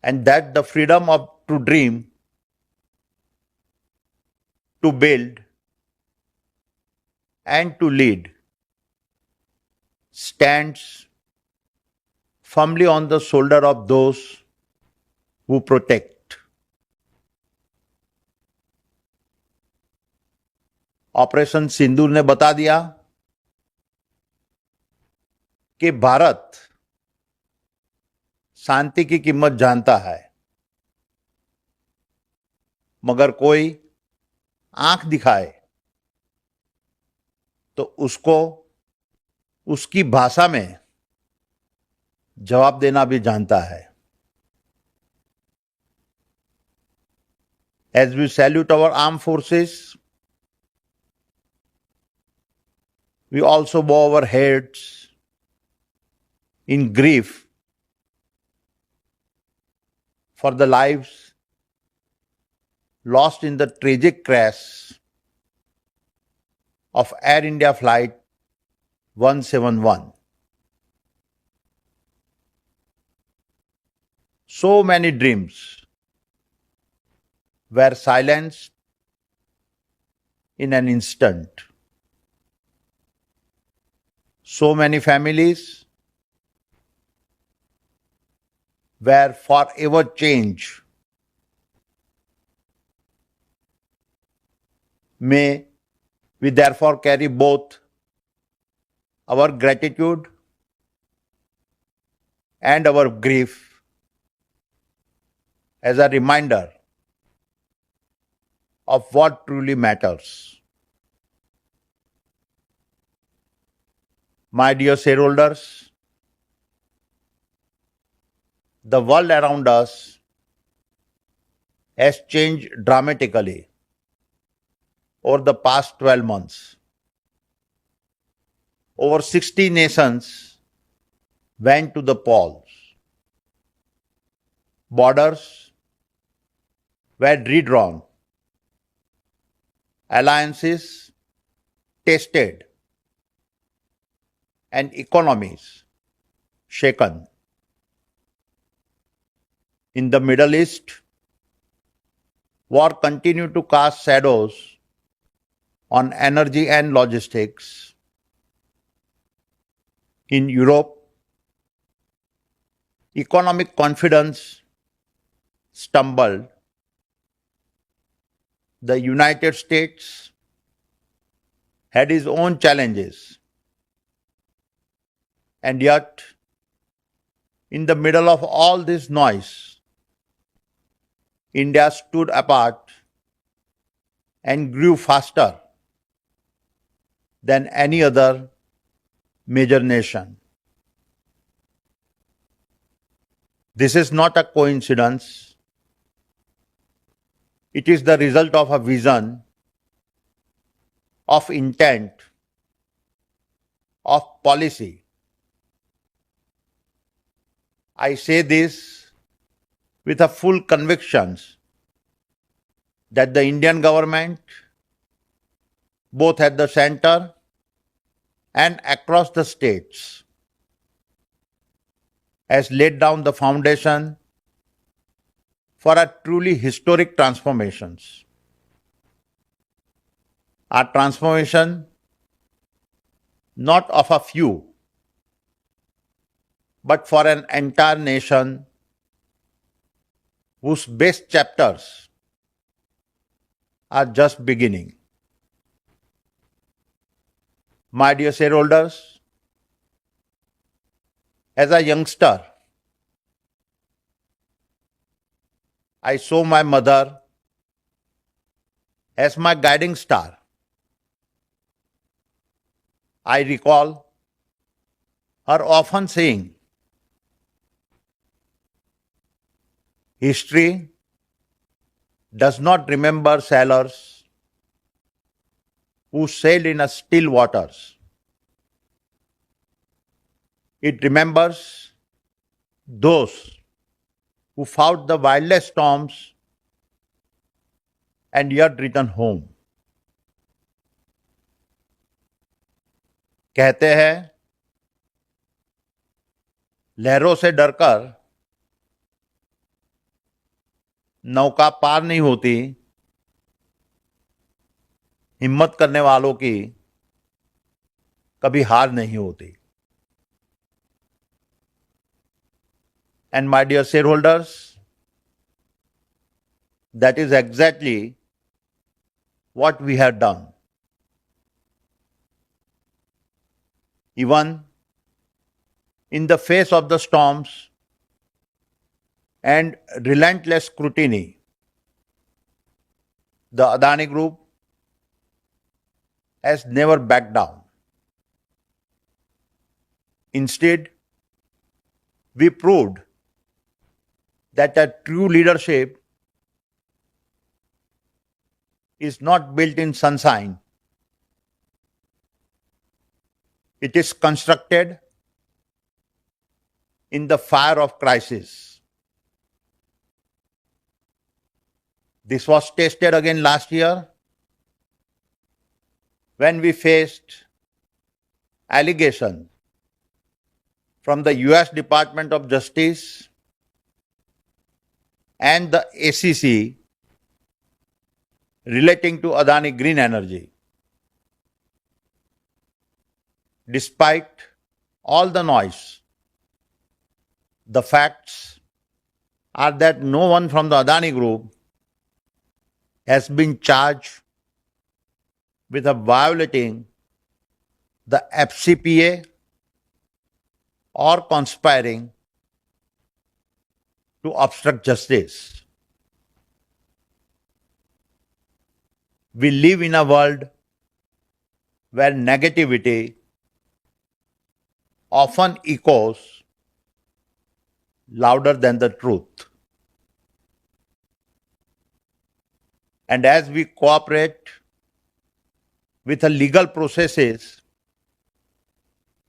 and that the freedom of to dream, to build, and to lead stands firmly on the shoulder of those who protect. Operation Sindoor ने बता दिया कि भारत शांति की कीमत जानता है, मगर कोई आंख दिखाए तो उसको उसकी भाषा में जवाब देना भी जानता है. As we salute our armed forces, we also bow our heads in grief for the lives lost in the tragic crash of Air India Flight 171. So many dreams were silenced in an instant. So many families were forever changed. May we therefore carry both our gratitude and our grief as a reminder of what truly matters. My dear shareholders, the world around us has changed dramatically over the past 12 months. Over 60 nations went to the polls. Borders were redrawn. Alliances tested and economies shaken. In the Middle East, war continued to cast shadows on energy and logistics. In Europe, economic confidence stumbled. The United States had its own challenges. And yet, in the middle of all this noise, India stood apart and grew faster than any other major nation. This is not a coincidence. It is the result of a vision, of intent, of policy. I say this with a full conviction that the Indian government, both at the center and across the states, has laid down the foundation for a truly historic transformations. A transformation not of a few, but for an entire nation whose best chapters are just beginning. My dear shareholders, as a youngster, I saw my mother as my guiding star. I recall her often saying, "History does not remember sailors who sailed in a still waters. It remembers those who fought the wildest storms and yet returned home." कहते हैं, लहरों से डरकर नौका पार नहीं होती, हिम्मत करने वालों की कभी हार नहीं होती. And my dear shareholders, that is exactly what we have done. Even in the face of the storms and relentless scrutiny, the Adani Group has never backed down. Instead, we proved that a true leadership is not built in sunshine. It is constructed in the fire of crisis. This was tested again last year when we faced allegations from the US Department of Justice and the ACC relating to Adani Green Energy. Despite all the noise, the facts are that no one from the Adani Group has been charged with violating the FCPA or conspiring to obstruct justice. We live in a world where negativity often echoes louder than the truth. And as we cooperate with the legal processes,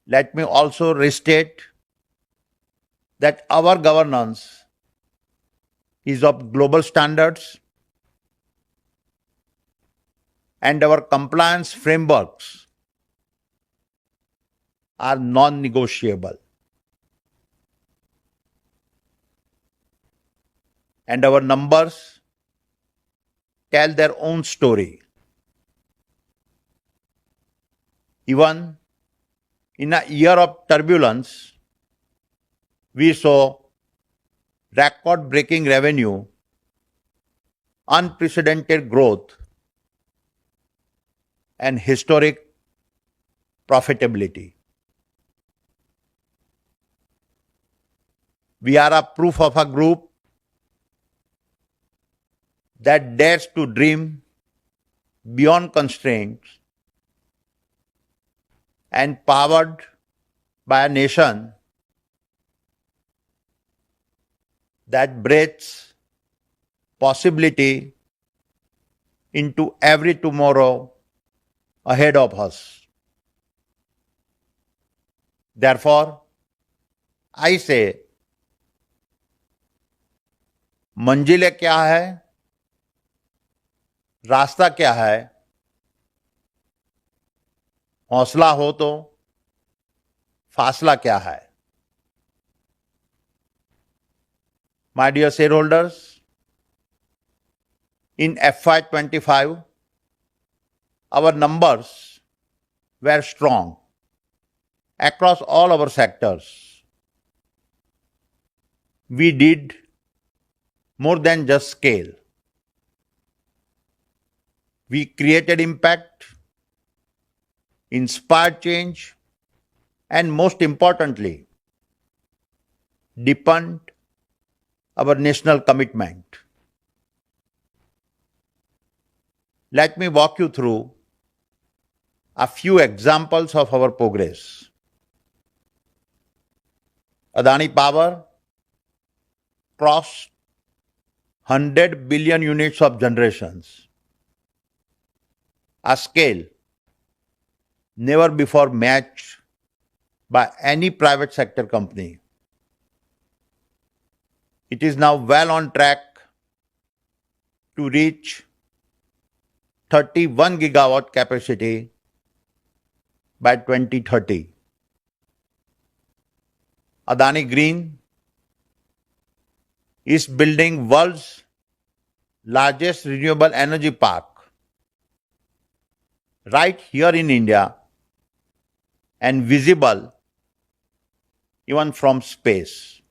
let me also restate that our governance is of global standards and our compliance frameworks are non-negotiable. And our numbers tell their own story. Even in a year of turbulence, we saw record-breaking revenue, unprecedented growth, and historic profitability. We are a proof of a group that dares to dream beyond constraints and powered by a nation that breathes possibility into every tomorrow ahead of us. Therefore, I say, मंजिलें क्या है, रास्ता क्या है, हौसला हो तो फासला क्या है. My dear shareholders, in FY25, our numbers were strong across all our sectors. We did more than just scale. We created impact, inspired change, and most importantly, deepened our national commitment. Let me walk you through a few examples of our progress. Adani Power crossed 100 billion units of generations, a scale never before matched by any private sector company. It is now well on track to reach 31 gigawatt capacity by 2030. Adani Green is building world's largest renewable energy park right here in India and visible even from space.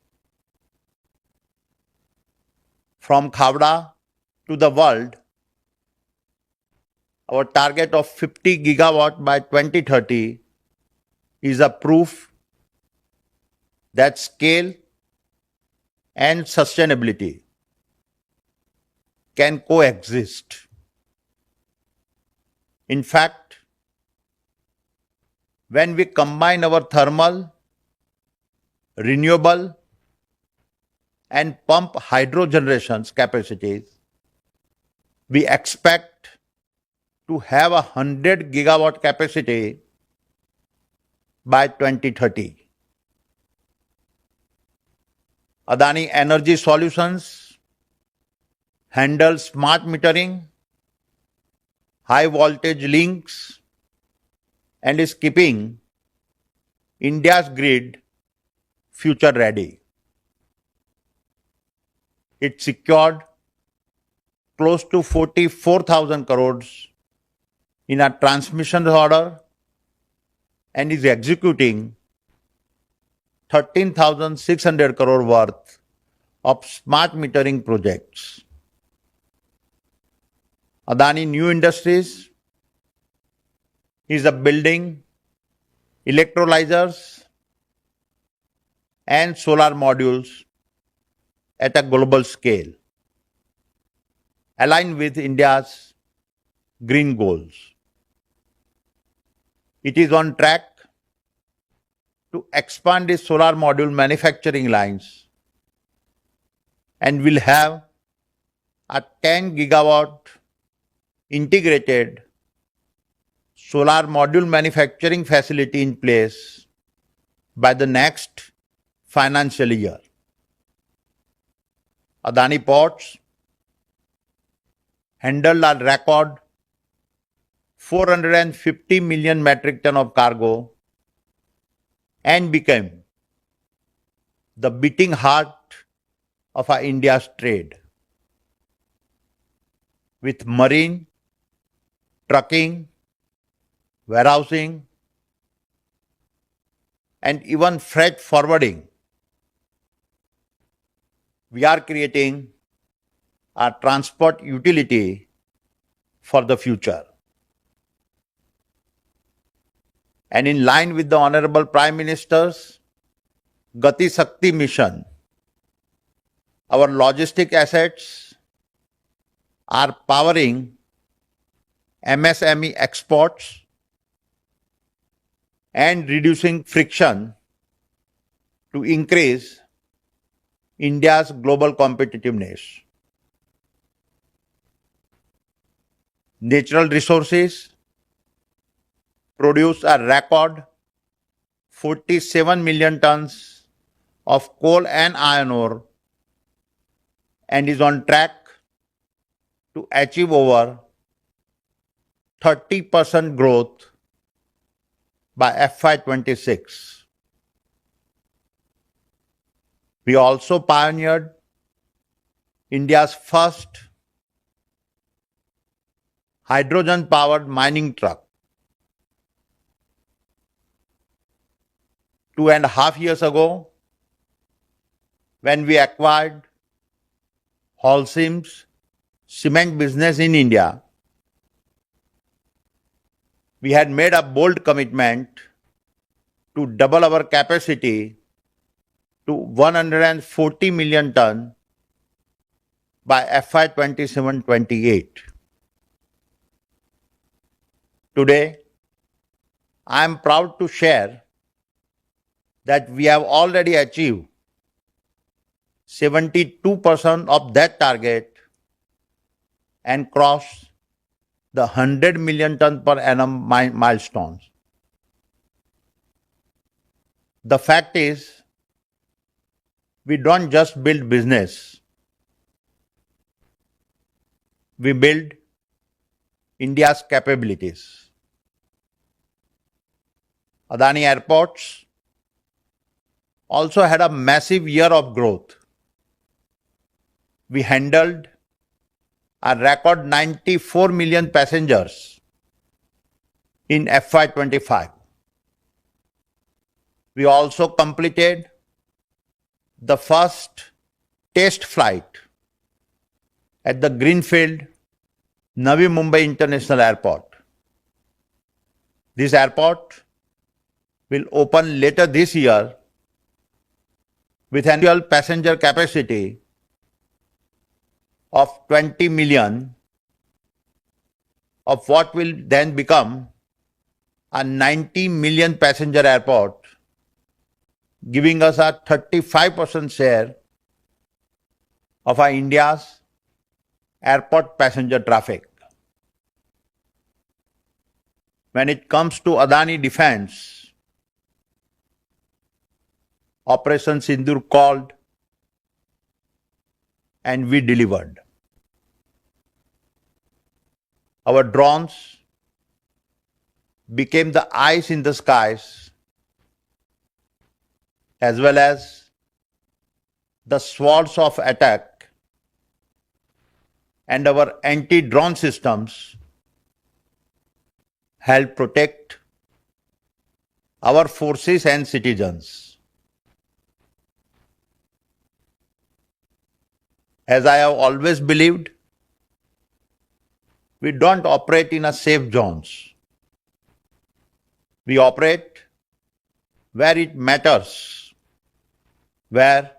From Khavda to the world, our target of 50 gigawatt by 2030 is a proof that scale and sustainability can coexist. In fact, when we combine our thermal, renewable, and pump hydro generations capacities, we expect to have 100 gigawatt capacity by 2030. Adani Energy Solutions handles smart metering, high voltage links, and is keeping India's grid future ready. It secured close to 44,000 crores in a transmission order and is executing 13,600 crore worth of smart metering projects. Adani New Industries is building electrolyzers and solar modules at a global scale, aligned with India's green goals. It is on track to expand its solar module manufacturing lines and will have a 10 gigawatt integrated solar module manufacturing facility in place by the next financial year. Adani Ports handled a record 450 million metric ton of cargo and became the beating heart of India's trade. With marine, trucking, warehousing, and even freight forwarding, we are creating a transport utility for the future. And in line with the Honorable Prime Minister's Gati Shakti mission, our logistic assets are powering MSME exports and reducing friction to increase India's global competitiveness. Natural resources produce a record 47 million tons of coal and iron ore and is on track to achieve over 30% growth by FY26. We also pioneered India's first hydrogen-powered mining truck. 2.5 years ago, when we acquired Holcim's cement business in India, we had made a bold commitment to double our capacity to 140 million ton by FY27-28. Today, I am proud to share that we have already achieved 72% of that target and crossed the 100 million ton per annum milestones. The fact is, we don't just build business, we build India's capabilities. Adani Airports also had a massive year of growth. We handled a record 94 million passengers in FY25. We also completed the first test flight at the Greenfield Navi Mumbai International Airport. This airport will open later this year with an annual passenger capacity of 20 million, of what will then become a 90 million passenger airport, giving us a 35% share of our India's airport passenger traffic. When it comes to Adani Defence, Operation Sindoor called and we delivered. Our drones became the eyes in the skies as well as the swords of attack, and our anti-drone systems help protect our forces and citizens. As I have always believed, we don't operate in a safe zones. We operate where it matters, where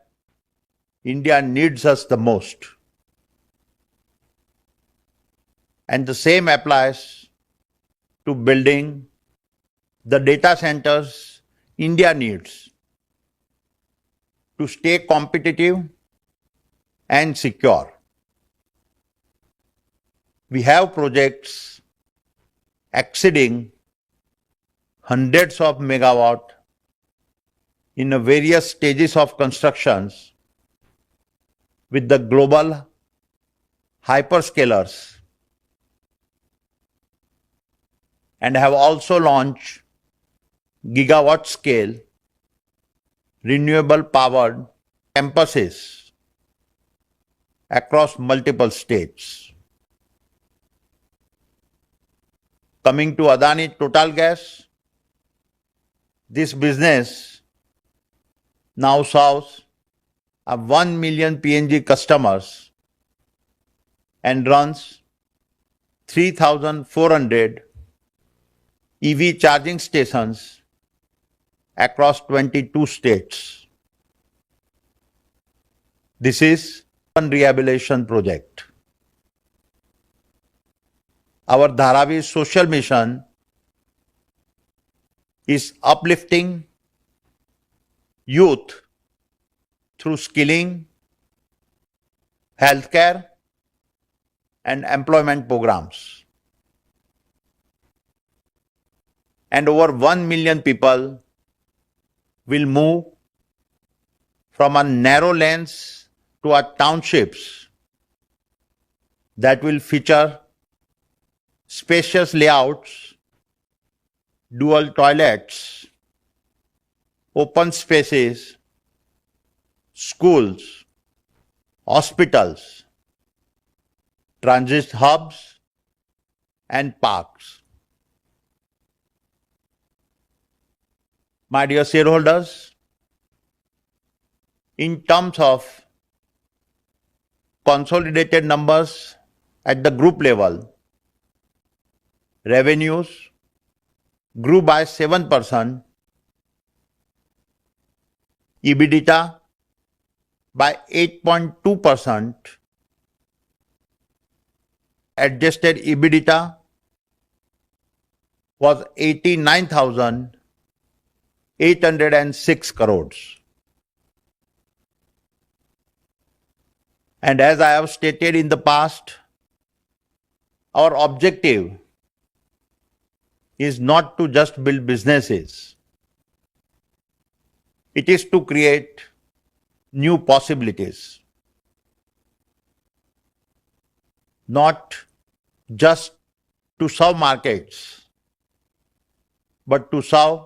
India needs us the most. And the same applies to building the data centers India needs to stay competitive and secure. We have projects exceeding hundreds of megawatt in the various stages of constructions with the global hyperscalers, and have also launched gigawatt scale renewable powered campuses across multiple states. Coming to Adani Total Gas, this business now serves 1 million PNG customers and runs 3,400 EV charging stations across 22 states. This is one rehabilitation project. Our Dharavi social mission is uplifting youth through skilling, healthcare, and employment programs. And over 1 million people will move from our narrow lanes to our townships that will feature spacious layouts, dual toilets, open spaces, schools, hospitals, transit hubs, and parks. My dear shareholders, in terms of consolidated numbers at the group level, revenues grew by 7%, EBITDA by 8.2%, adjusted EBITDA was 89,806 crores. And as I have stated in the past, our objective is not to just build businesses. It is to create new possibilities. Not just to serve markets, but to serve,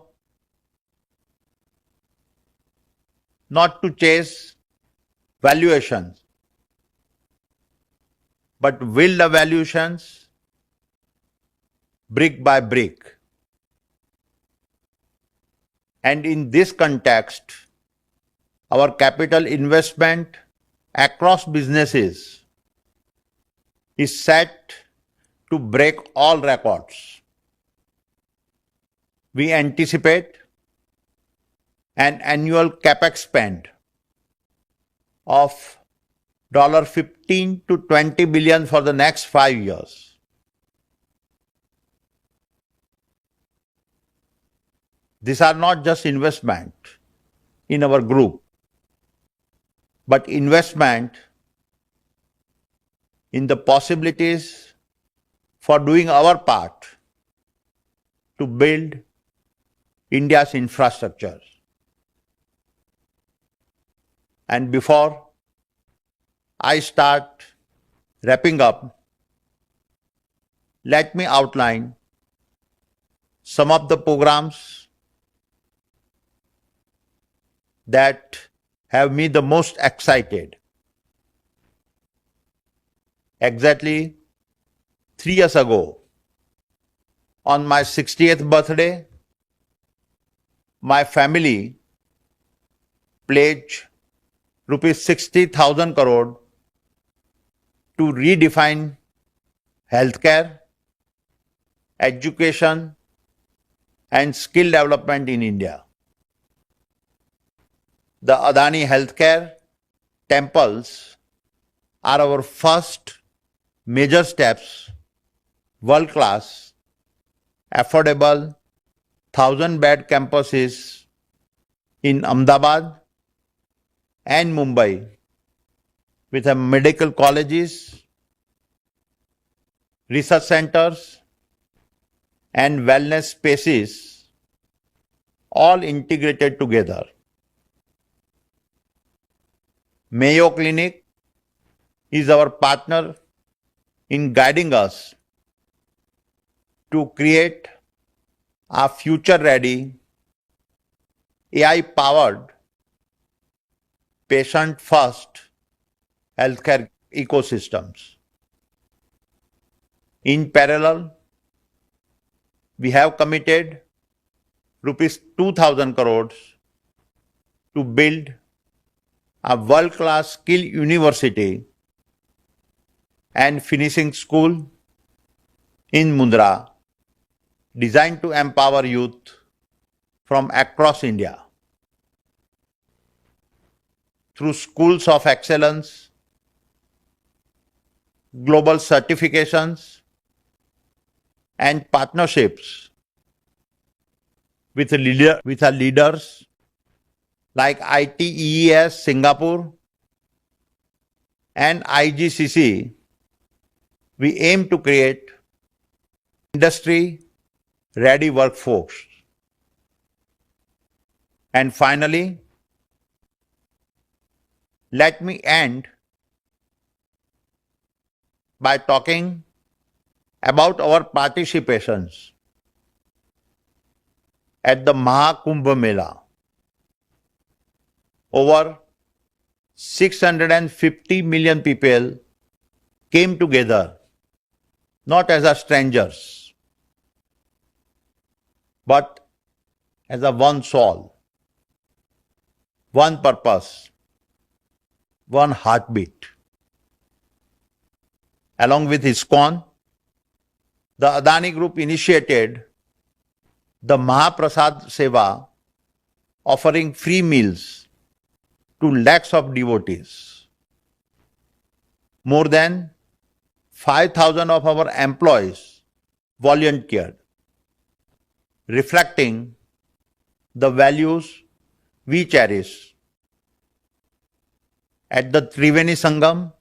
not to chase valuations, but will the valuations brick by brick. And in this context, our capital investment across businesses is set to break all records. We anticipate an annual capex spend of $15 to $20 billion for the next 5 years. These are not just investment in our group, but investment in the possibilities for doing our part to build India's infrastructure. And before I start wrapping up, let me outline some of the programs that have me the most excited. Exactly 3 years ago, on my 60th birthday, my family pledged rupees 60,000 crore to redefine healthcare, education, and skill development in India. The Adani Healthcare temples are our first major steps, world-class, affordable, 1,000-bed campuses in Ahmedabad and Mumbai with medical colleges, research centers, and wellness spaces all integrated together. Mayo Clinic is our partner in guiding us to create a future-ready, AI-powered, patient-first healthcare ecosystems. In parallel, we have committed rupees 2,000 crores to build a world-class skill university and finishing school in Mundra, designed to empower youth from across India. Through schools of excellence, global certifications, and partnerships with leaders like ITES Singapore and IGCC, we aim to create industry-ready workforce. And finally, let me end by talking about our participations at the Mahakumbh Mela. Over 650 million people came together, not as a strangers, but as a one soul, one purpose, one heartbeat. Along with ISKCON, the Adani Group initiated the Mahaprasad Seva, offering free meals to lakhs of devotees. More than 5,000 of our employees volunteered, reflecting the values we cherish. At the Triveni Sangam,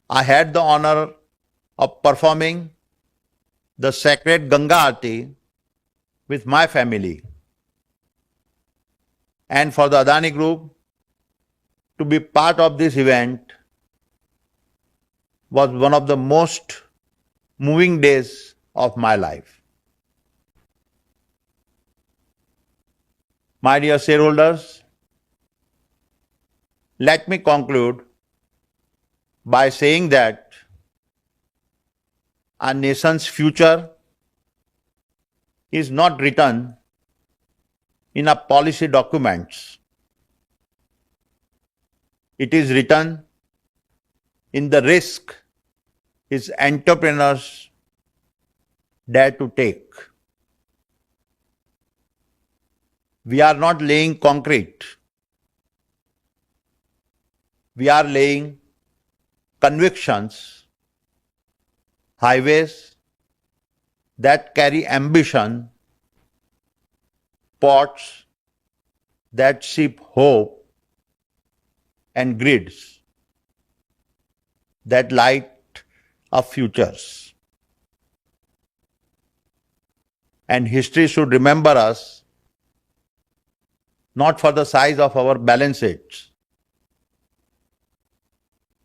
I had the honor of performing the sacred Ganga Aarti with my family. And for the Adani Group to be part of this event was one of the most moving days of my life. My dear shareholders, let me conclude by saying that our nation's future is not written in our policy documents. It is written in the risk its entrepreneurs dare to take. We are not laying concrete. We are laying convictions, highways that carry ambition, ports that ship hope, and grids that light our futures. And history should remember us not for the size of our balance sheets,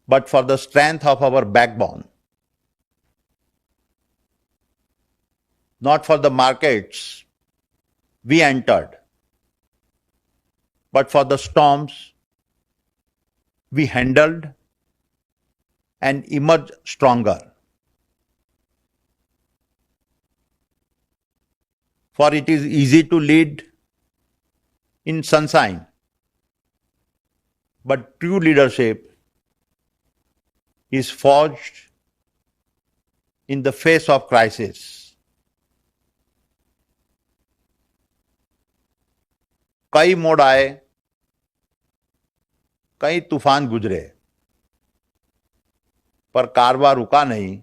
but for the strength of our backbone. Not for the markets we entered, but for the storms we handled and emerged stronger. For it is easy to lead in sunshine, but true leadership is forged in the face of crisis. कई मोड़ आए, कई तूफान गुजरे, पर कारवां रुका नहीं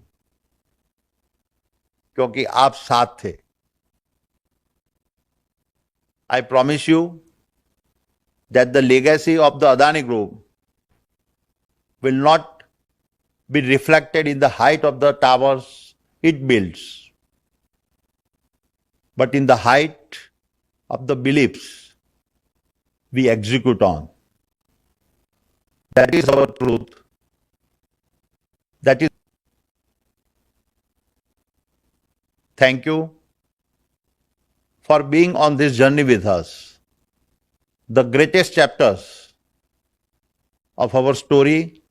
क्योंकि आप साथ थे. I promise you that the legacy of the Adani Group will not be reflected in the height of the towers it builds, but in the height of the beliefs we execute on. That is our truth. That is. Thank you for being on this journey with us. The greatest chapters of our story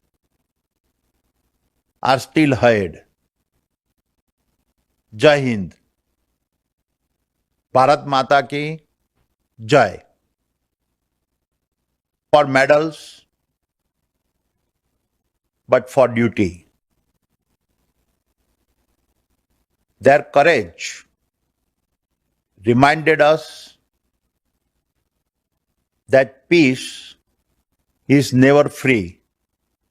are still ahead. Jai Hind. Bharat Mata ki Jai. For medals, but for duty. Their courage reminded us that peace is never free.